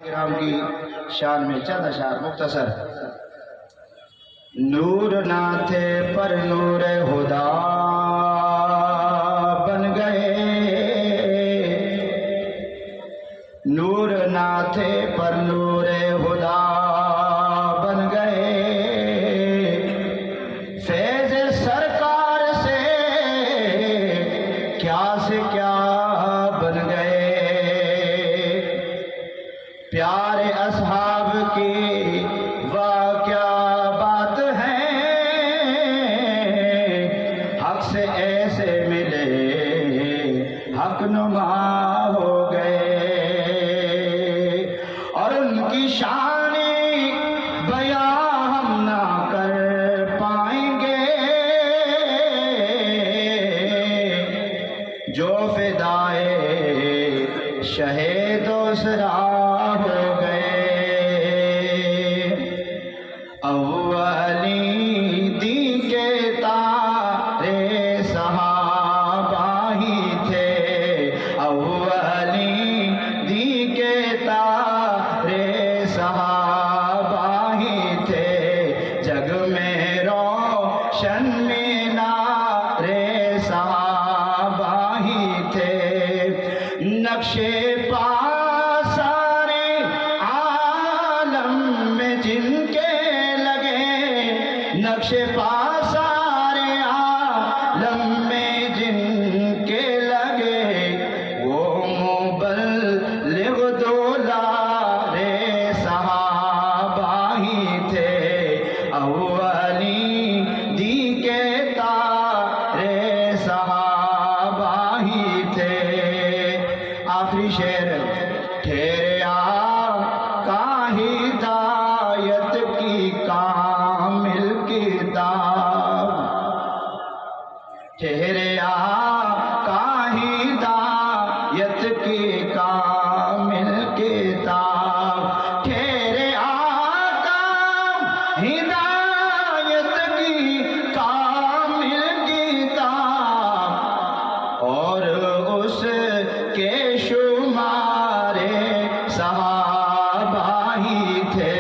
کرام کی شان میں چند اشعار مختصر۔ نور نہ تھے پر نور خدا بن گئے، نور نہ تھے پر نور خدا بن گئے، فیض سرکار سے کیا بن گئے، پیارے اصحاب کی واہ کیا بات ہے، حق سے ایسے ملے حق نما ہو گئے، اور ان کی شان بیاں ہم نہ کر پائیں گے، جو فدائے شہید و سرا ہو گئے، اولین دین کے تارے صحابہ ہی تھے، اولین دین کے تارے صحابہ ہی تھے، جگ میں روشن مینارے صحابہ ہی تھے، نقشے پا سارے عالم میں جن کے لگے، نقشے پا سارے عالم میں جن کے لگے، وہ مبلغ دولارے صحابہ ہی تھے، اولین دین کے تارے صحابہ ہی تھے۔ آخری شعر، ٹھہرے آقا ہدایت کی کامل کتاب، ٹھہرے آقا ہدایت کی کامل کتاب، ٹھہرے آقا ہدایت کی کامل کتاب، اور اس کے شمارے صحابہ ہی تھے،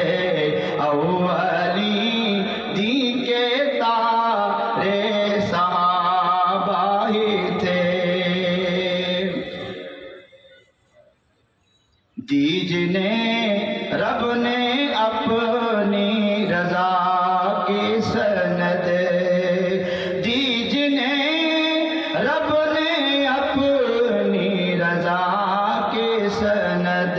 اولین دین کے تارے صحابہ ہی تھے، دیجنے رب نے اپنی رضا کی سند، دیجنے رب نے اپنی رضا کی سند،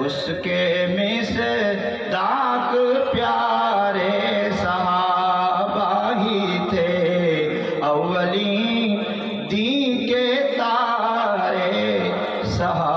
اس کے مصداق پیارے صحابہ ہی تھے، اولین دین کے تارے صحابہ